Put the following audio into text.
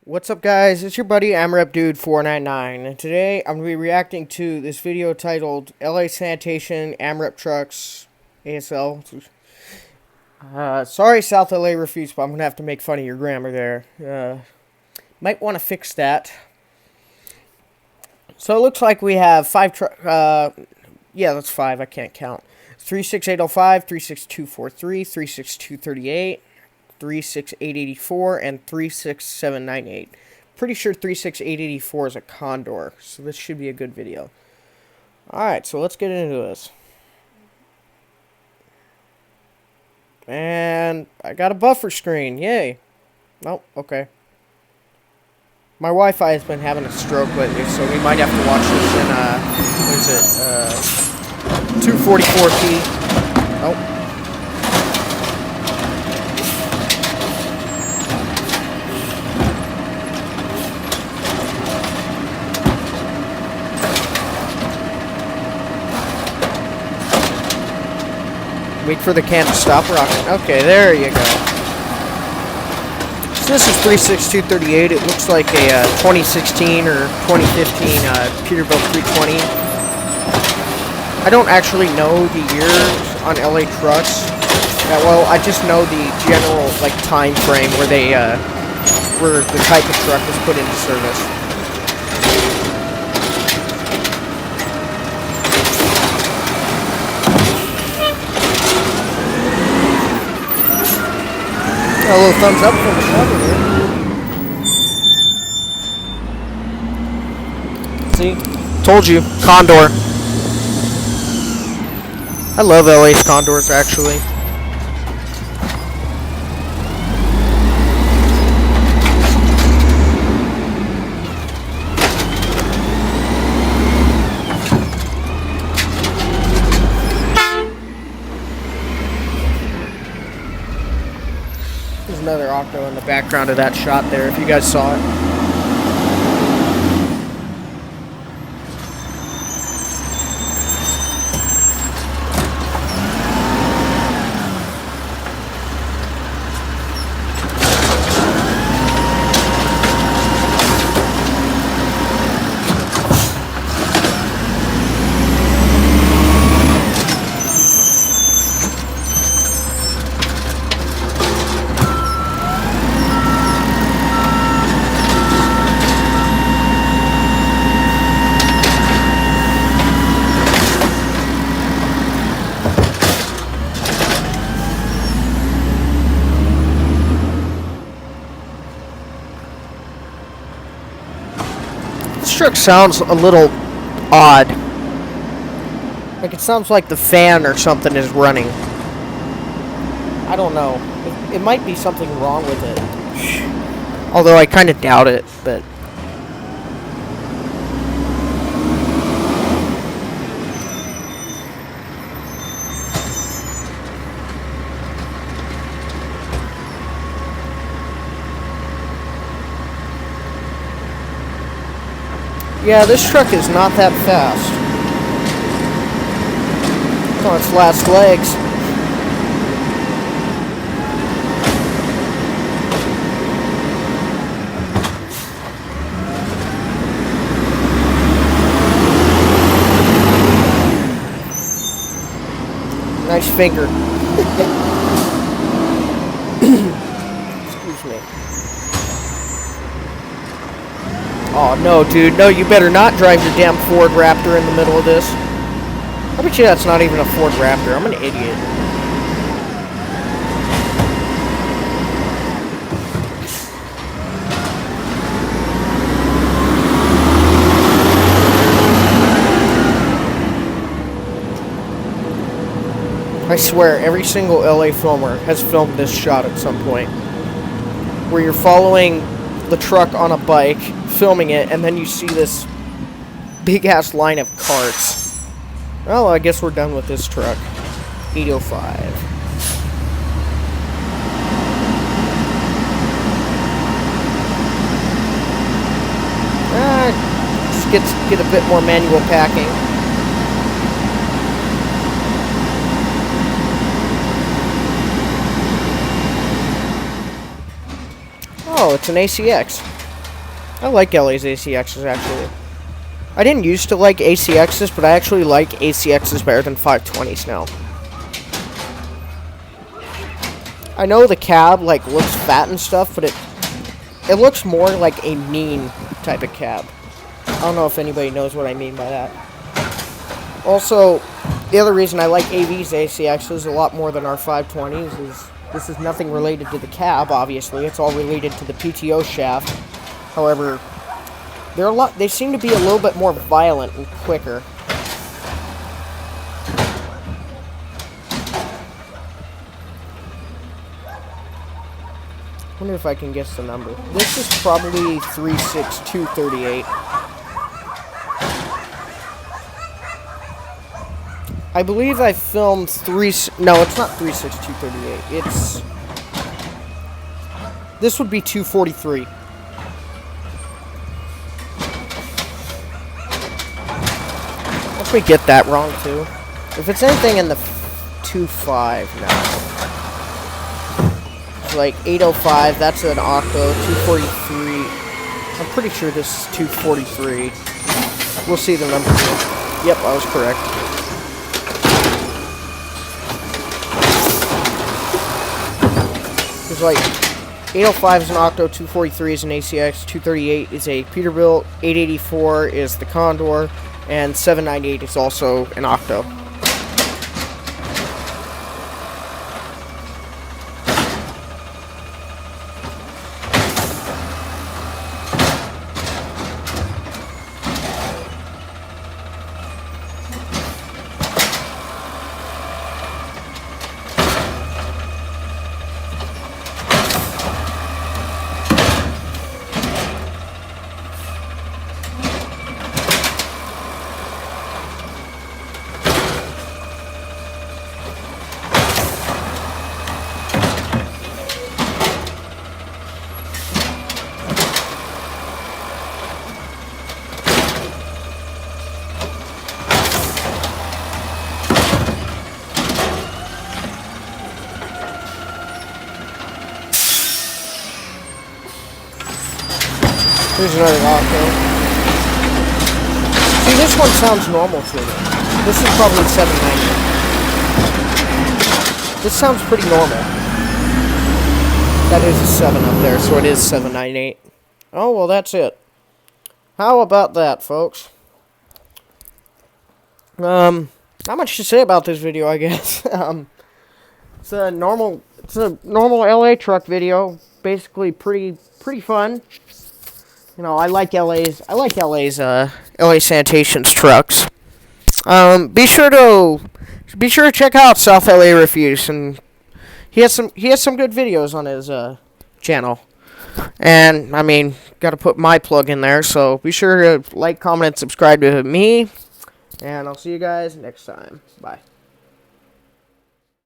What's up, guys? It's your buddy AmRepDude499, and today I'm going to be reacting to this video titled LA Sanitation AmRep Trucks ASL. Sorry, South LA refutes, but I'm going to have to make fun of your grammar there. Might want to fix that. So it looks like we have five yeah, that's five. I can't count. 36805, 36243, 36238. 36884 and 36798. Pretty sure 36884 is a condor, so this should be a good video. Alright, so let's get into this. And I got a buffer screen, yay. Oh, okay. My Wi-Fi has been having a stroke lately, so we might have to watch this in, 244p. Oh. Wait for the can to stop rocking. Okay, there you go. So this is 36238. It looks like a 2016 or 2015 Peterbilt 320. I don't actually know the years on LA trucks that well. I just know the general time frame where they where the type of truck was put into service. A little thumbs up from the cover here. See? Told you. Condor. I love LA's condors, actually. There's another octo in the background of that shot there, if you guys saw it. This truck sounds a little odd. Like it sounds like the fan or something is running. I don't know. It might be something wrong with it. Although I kind of doubt it, but... yeah, this truck is not that fast. It's on its last legs. Nice finger. Excuse me. Oh, no, dude. No, you better not drive your damn Ford Raptor in the middle of this. I bet you that's not even a Ford Raptor. I'm an idiot. I swear, every single LA filmer has filmed this shot at some point. Where you're following the truck on a bike, filming it, and then you see this big-ass line of carts. Well, I guess we're done with this truck. 805. Just get a bit more manual packing. Oh, it's an ACX. I like LA's ACXs, actually. I didn't used to like ACXs, but I actually like ACXs better than 520s now. I know the cab, like, looks fat and stuff, but it looks more like a mean type of cab. I don't know if anybody knows what I mean by that. Also, the other reason I like AV's ACXs a lot more than our 520s is this is nothing related to the cab, obviously. It's all related to the PTO shaft. However, they seem to be a little bit more violent and quicker. I wonder if I can guess the number. This is probably 36238. I believe I filmed no, it's not 36238. This would be 243. If we get that wrong too. If it's anything in the 25 now. It's like 805, that's an octo, 243. I'm pretty sure this is 243. We'll see the number here. Yep, I was correct. It's like 805 is an octo, 243 is an ACX, 238 is a Peterbilt, 884 is the Condor, and 798 is also an octo. Here's another octo. See, this one sounds normal to me. This is probably 798. This sounds pretty normal. That is a 7 up there, so it is 798. Oh, well, that's it. How about that, folks? Not much to say about this video, I guess. It's a normal LA truck video. Basically, pretty fun. You know, I like LA's LA Sanitation's trucks. Be sure to check out South LA Refuse, and he has some good videos on his channel. And I mean, got to put my plug in there, so be sure to like, comment, and subscribe to me. And I'll see you guys next time. Bye.